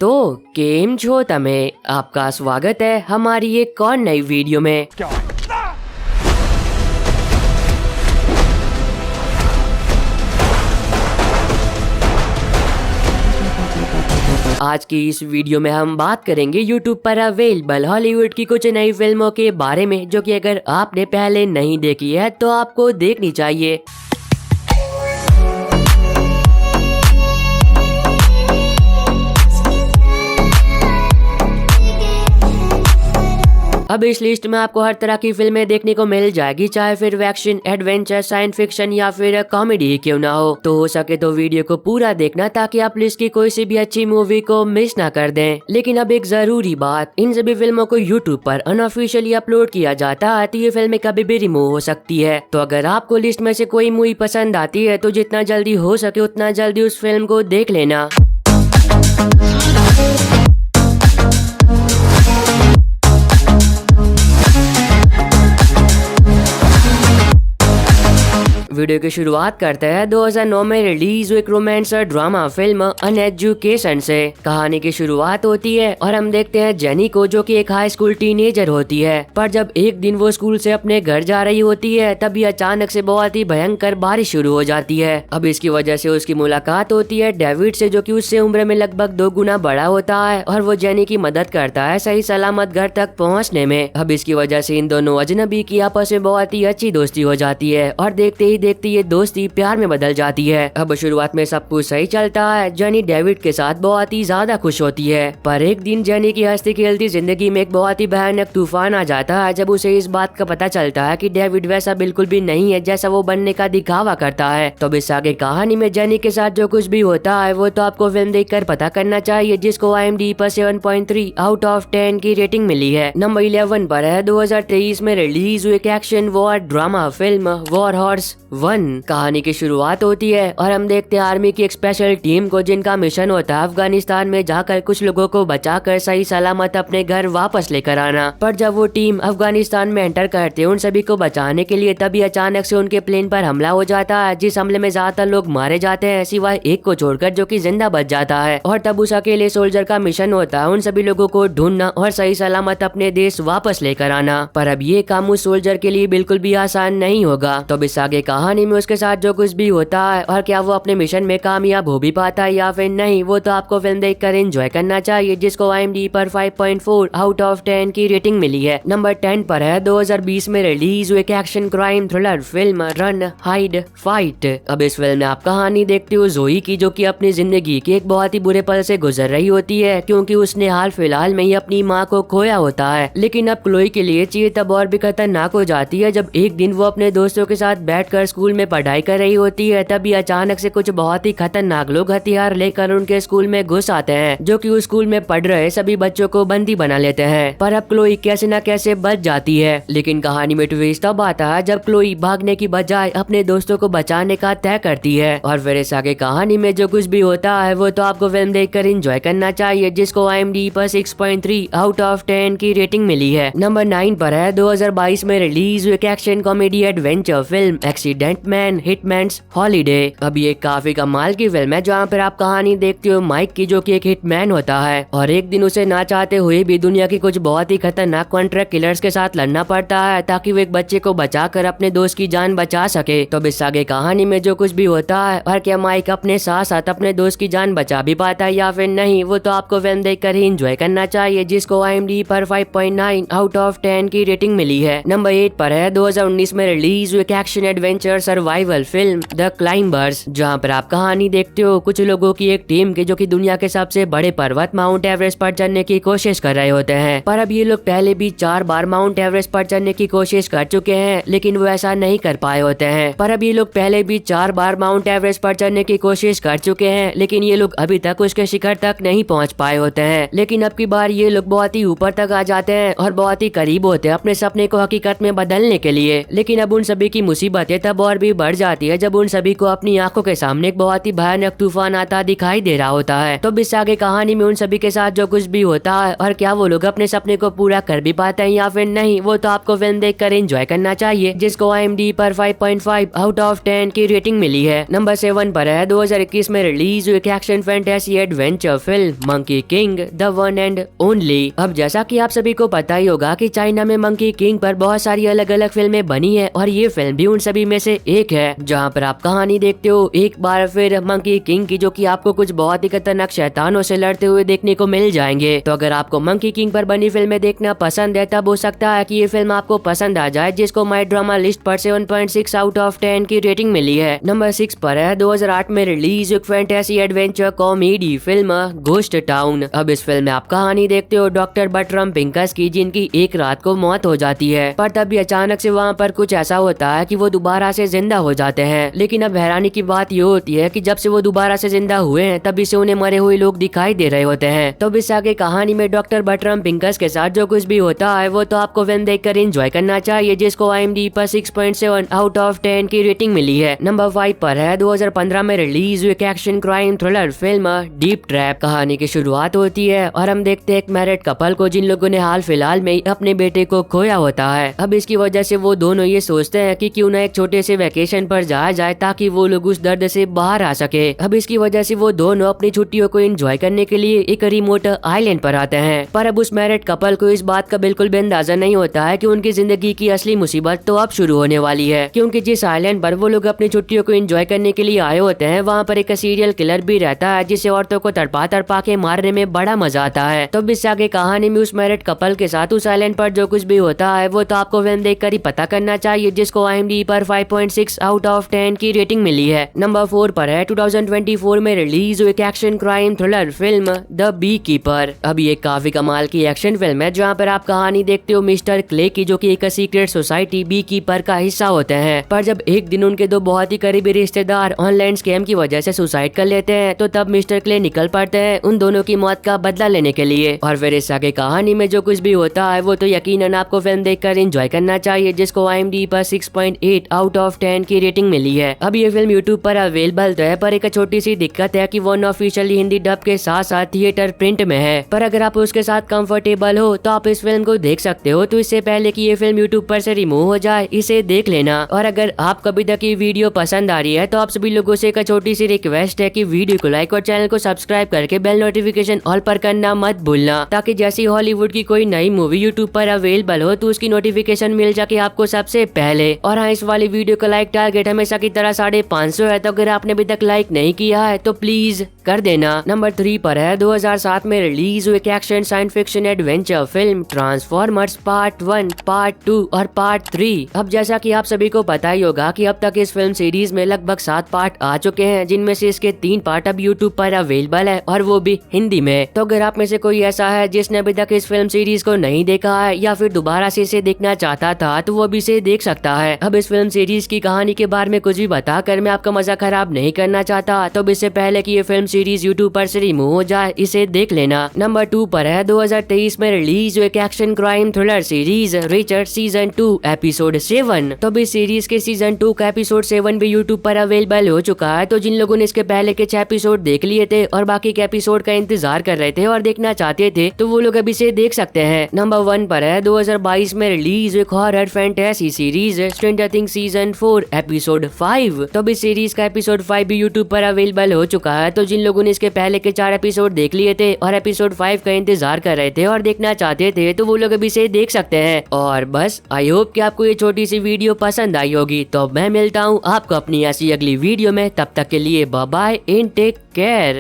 तो केम छो तमे आपका स्वागत है हमारी एक और नई वीडियो में। आज की इस वीडियो में हम बात करेंगे यूट्यूब पर अवेलेबल हॉलीवुड की कुछ नई फिल्मों के बारे में, जो कि अगर आपने पहले नहीं देखी है तो आपको देखनी चाहिए। अब इस लिस्ट में आपको हर तरह की फिल्में देखने को मिल जाएगी, चाहे फिर एक्शन, एडवेंचर, साइंस फिक्शन या फिर कॉमेडी क्यों ना हो। तो हो सके तो वीडियो को पूरा देखना ताकि आप लिस्ट की कोई सी भी अच्छी मूवी को मिस ना कर दें। लेकिन अब एक जरूरी बात, इन सभी फिल्मों को यूट्यूब पर अनऑफिशियली अपलोड किया जाता है, तो ये फिल्में कभी भी रिमूव हो सकती है। तो अगर आपको लिस्ट में से कोई मूवी पसंद आती है तो जितना जल्दी हो सके उतना जल्दी उस फिल्म को देख लेना। वीडियो की शुरुआत करते हैं 2009 में रिलीज हुई एक रोमांस और ड्रामा फिल्म अनएजुकेशन से। कहानी की शुरुआत होती है और हम देखते हैं जेनी को, जो कि एक हाई स्कूल टीनेजर होती है। पर जब एक दिन वो स्कूल से अपने घर जा रही होती है तभी अचानक से बहुत ही भयंकर बारिश शुरू हो जाती है। अब इसकी वजह से उसकी मुलाकात होती है डेविड से, जो कि उससे उम्र में लगभग 2 गुना बड़ा होता है और वो जेनी की मदद करता है सही सलामत घर तक पहुँचने में। अब इसकी वजह से इन दोनों अजनबी की आपस में बहुत ही अच्छी दोस्ती हो जाती है और देखते ही देखते ये दोस्ती प्यार में बदल जाती है। अब शुरुआत में सब कुछ सही चलता है, जेनी डेविड के साथ बहुत ही ज्यादा खुश होती है। पर एक दिन जेनी की हंसती खेलती जिंदगी में एक बहुत ही भयानक तूफान आ जाता है, जब उसे इस बात का पता चलता है कि डेविड वैसा बिल्कुल भी नहीं है जैसा वो बनने का दिखावा करता है। तो अब इस आगे कहानी में जेनी के साथ जो कुछ भी होता है वो तो आपको फिल्म देखकर पता करना चाहिए, जिसको IMDb पर 7.3 आउट ऑफ 10 की रेटिंग मिली है। नंबर 11 पर है 2023 में रिलीज हुई एक action war drama film war horse 1। कहानी की शुरुआत होती है और हम देखते हैं आर्मी की एक स्पेशल टीम को, जिनका मिशन होता है अफगानिस्तान में जाकर कुछ लोगों को बचाकर सही सलामत अपने घर वापस लेकर आना। पर जब वो टीम अफगानिस्तान में एंटर करते हैं उन सभी को बचाने के लिए, तभी अचानक से उनके प्लेन पर हमला हो जाता है, जिस हमले में ज्यादातर लोग मारे जाते हैं सिवाय एक को छोड़कर, जो कि जिंदा बच जाता है। और तब उस अकेले सोल्जर का मिशन होता है उन सभी लोगों को ढूंढना और सही सलामत अपने देश वापस लेकर आना। पर अब ये काम उस सोल्जर के लिए बिल्कुल भी आसान नहीं होगा। तो इस आगे कहानी में उसके साथ जो कुछ भी होता है और क्या वो अपने मिशन में कामयाब हो भी पाता है या फिर नहीं, वो तो आपको फिल्म देखकर एंजॉय करना चाहिए, जिसको IMDb पर 5.4 आउट ऑफ 10 की रेटिंग मिली है। नंबर 10 पर है 2020 में रिलीज हुई एक action crime thriller film run hide fight. अब इस फिल्म में आप कहानी देखते हो जोई की, जो कि अपनी जिंदगी के एक बहुत ही बुरे पल से गुजर रही होती है, क्योंकि उसने हाल फिलहाल में ही अपनी माँ को खोया होता है। लेकिन अब क्लोई के लिए चीज तब और भी खतरनाक हो जाती है, जब एक दिन वो अपने दोस्तों के साथ बैठकर स्कूल में पढ़ाई कर रही होती है, तभी अचानक से कुछ बहुत ही खतरनाक लोग हथियार लेकर उनके स्कूल में घुस आते हैं, जो कि उस स्कूल में पढ़ रहे सभी बच्चों को बंदी बना लेते हैं। पर अब क्लोई कैसे न कैसे बच जाती है। लेकिन कहानी में ट्विस्ट तब आता है जब क्लोई भागने की बजाय अपने दोस्तों को बचाने का तय करती है। और फिर इस आगे कहानी में जो कुछ भी होता है वो तो आपको फिल्म देखकर एंजॉय करना चाहिए, जिसको IMDb पर 6.3 आउट ऑफ 10 की रेटिंग मिली है। नंबर 9 पर है 2022 में रिलीज हुई एक action comedy adventure film accident man Hitman's holiday. अब ये काफी कमाल की फिल्म है, जहाँ पर आप कहानी देखते हो माइक की, जो कि एक हिटमैन होता है और एक दिन उसे ना चाहते हुए भी दुनिया की कुछ बहुत ही खतरनाक कॉन्ट्रैक्ट किलर्स के साथ लड़ना पड़ता है, ताकि वो एक बच्चे को बचाकर अपने दोस्त की जान बचा सके। तो इस आगे कहानी में जो कुछ भी होता है और क्या माइक अपने साथ साथ अपने दोस्त की जान बचा भी पाता है या फिर नहीं, वो तो आपको फिल्म देखकर ही एंजॉय करना चाहिए, जिसको IMDb पर 5.9 आउट ऑफ 10 की रेटिंग मिली है। नंबर 8 पर है 2019 में रिलीज हुई एक action adventure survival film the climbers, जहाँ पर आप कहानी देखते हो कुछ लोगों की एक टीम के, जो कि दुनिया के सबसे बड़े पर्वत माउंट एवरेस्ट पर चढ़ने की कोशिश कर रहे होते हैं। पर अब ये लोग पहले भी 4 बार माउंट एवरेस्ट पर चढ़ने की कोशिश कर चुके हैं, लेकिन वो ऐसा नहीं कर पाए होते हैं। पर अब ये लोग पहले भी 4 बार माउंट एवरेस्ट पर चढ़ने की कोशिश कर चुके हैं, लेकिन ये लोग अभी तक उसके शिखर तक नहीं पहुँच पाए होते हैं। लेकिन अब की बार ये लोग बहुत ही ऊपर तक आ जाते हैं और बहुत ही करीब होते हैं अपने सपने को हकीकत में बदलने के लिए। लेकिन अब उन सभी की मुसीबतें तब और भी बढ़ जाती है जब उन सभी को अपनी आंखों के सामने एक बहुत ही भयानक तूफान आता दिखाई दे रहा होता है। तो इससे आगे कहानी में उन सभी के साथ जो कुछ भी होता है और क्या वो लोग अपने सपने को पूरा कर भी पाते हैं या फिर नहीं, वो तो आपको फिल्म देखकर एंजॉय करना चाहिए, जिसको IMDb पर 5.5 आउट ऑफ 10 की रेटिंग मिली है। नंबर 7 पर है 2021 में रिलीज हुई action fantasy adventure film monkey king the one and only. अब जैसा कि आप सभी को पता ही होगा कि चाइना में मंकी किंग पर बहुत सारी अलग अलग फिल्में बनी है और ये फिल्म भी उन सभी में से एक है, जहाँ पर आप कहानी देखते हो एक बार फिर मंकी किंग की, जो कि आपको कुछ बहुत ही खतरनाक शैतानों से लड़ते हुए देखने को मिल जाएंगे। तो अगर आपको मंकी किंग पर बनी फिल्में देखना पसंद है तब हो सकता है कि ये फिल्म आपको पसंद आ जाए, जिसको माई ड्रामा लिस्ट पर 7.6 आउट ऑफ 10 की रेटिंग मिली है। नंबर 6 पर है 2008 में रिलीज एक fantasy adventure comedy film ghost town. अब इस फिल्म में आप कहानी देखते हो डॉक्टर बटरम पिंकस की, जिनकी एक रात को मौत हो जाती है, पर तभी अचानक से वहाँ पर कुछ ऐसा होता है कि वो दोबारा से जिंदा हो जाते हैं। लेकिन अब हैरानी की बात ये होती है कि जब से वो दोबारा से जिंदा हुए हैं तभी से उन्हें मरे हुए लोग दिखाई दे रहे होते हैं। तो इस आगे कहानी में डॉक्टर बटरम पिंकस के साथ जो कुछ भी होता है वो तो आपको फिल्म देखकर एंजॉय करना चाहिए, जिसको IMDb पर 6.7 आउट ऑफ 10 की रेटिंग मिली है। नंबर 5 पर है 2015 में रिलीज हुई action crime thriller film deep trap. कहानी की शुरुआत होती है और हम देखते हैं एक मैरिड कपल को, जिन लोगों ने हाल फिलहाल में अपने बेटे को खोया होता है। अब इसकी वजह से वो दोनों ये सोचते हैं कि क्यों ना एक छोटे से वैकेशन पर जाया जाए ताकि वो लोग उस दर्द से बाहर आ सके। अब इसकी वजह से वो दोनों अपनी छुट्टियों को एंजॉय करने के लिए एक रिमोट आइलैंड पर आते हैं, पर अब उस मैरिड कपल को इस बात का बिल्कुल भी अंदाजा नहीं होता है कि उनकी जिंदगी की असली मुसीबत तो अब शुरू होने वाली है, क्योंकि जिस आइलैंड पर वो लोग अपनी छुट्टियों को एंजॉय करने के लिए आए होते हैं वहाँ पर एक सीरियल किलर भी रहता है, जिसे औरतों को तड़पा तड़पा के मारने में बड़ा मजा आता है। तो इससे आगे कहानी में उस मैरिड कपल के साथ उस आइलैंड पर जो कुछ भी होता है वो तो आपको फिल्म देखकर ही पता करना चाहिए, जिसको IMDb पर 5.6 आउट ऑफ 10 की रेटिंग मिली है। नंबर 4 पर है 2024 में रिलीज हुई action crime thriller film the bee keeper. अब ये काफी कमाल की एक्शन फिल्म है, जहाँ पर आप कहानी देखते हो मिस्टर क्ले की, जो कि एक सीक्रेट सोसाइटी बी कीपर का हिस्सा होते हैं, पर जब एक दिन उनके दो बहुत ही करीबी रिश्तेदार ऑनलाइन स्कैम की वजह से सुसाइड कर लेते हैं, तो तब मिस्टर क्ले निकल पड़ते हैं उन दोनों की मौत का बदला लेने के लिए। और फिर इस आगे कहानी में जो कुछ भी होता है वो तो यकीनन आपको फिल्म देखकर एंजॉय करना चाहिए, जिसको IMDb पर 6.8 आउट ऑफ 10 की रेटिंग मिली है। अब ये फिल्म YouTube पर अवेलेबल तो है, पर एक छोटी सी दिक्कत है कि वो ऑफिशियली हिंदी डब के साथ साथ थिएटर प्रिंट में है, पर अगर आप उसके साथ कंफर्टेबल हो तो आप इस फिल्म को देख सकते हो। तो इससे पहले कि ये फिल्म YouTube पर से रिमूव हो जाए इसे देख लेना। और अगर आप कभी तक ये वीडियो पसंद आ रही है तो आप सभी लोगों से एक छोटी सी रिक्वेस्ट है कि वीडियो को लाइक और चैनल को सब्सक्राइब करके बेल नोटिफिकेशन ऑल पर करना मत भूलना, ताकि जैसी हॉलीवुड की कोई नई मूवी YouTube पर अवेलेबल हो तो उसकी नोटिफिकेशन मिल जाके आपको सबसे पहले। और हाँ, इस वाली वीडियो का लाइक टारगेट हमेशा की तरह 550 है, तो अगर आपने अभी तक लाइक नहीं किया है तो प्लीज कर देना। नंबर 3 पर है 2007 में रिलीज हुई action science fiction adventure film transformers part 1, part 2 और पार्ट 3। अब जैसा कि आप सभी को पता ही होगा कि अब तक इस फिल्म सीरीज में लगभग 7 पार्ट आ चुके हैं, जिनमें से इसके 3 पार्ट अब YouTube पर अवेलेबल है और वो भी हिंदी में। तो अगर आप में से कोई ऐसा है जिसने अभी तक इस फिल्म सीरीज को नहीं देखा है या फिर दोबारा से इसे देखना चाहता था तो वो भी इसे देख सकता है। अब इस फिल्म सीरीज की कहानी के बारे में कुछ भी बताकर मैं आपका मजा खराब नहीं करना चाहता, तो इससे पहले कि ये फिल्म सीरीज YouTube पर से रिमूव हो जाए इसे देख लेना। नंबर 2 पर है 2023 में रिलीज हुई action crime thriller series Richard season 2 episode 7। तो इस सीरीज के सीजन 2 का एपिसोड 7 भी YouTube पर अवेलेबल हो चुका है। तो जिन लोगों ने इसके पहले के 6 एपिसोड देख लिए थे और बाकी के एपिसोड का इंतजार कर रहे थे और देखना चाहते थे तो वो लोग अभी से देख सकते हैं। नंबर 1 पर है 2022 में रिलीज हुई horror fantasy series stranger things season 4 episode 5। तो इस सीरीज का एपिसोड 5 भी YouTube पर अवेलेबल हो चुका है। तो जिन लोगों ने इसके पहले के 4 एपिसोड देख लिए थे और एपिसोड 5 का इंतजार कर रहे थे और देखना चाहते थे तो वो लोग अभी से देख सकते हैं। और बस आई होप कि आपको ये छोटी सी वीडियो पसंद आई होगी। तो मैं मिलता हूँ आपको अपनी ऐसी अगली वीडियो में, तब तक के लिए bye bye and take care.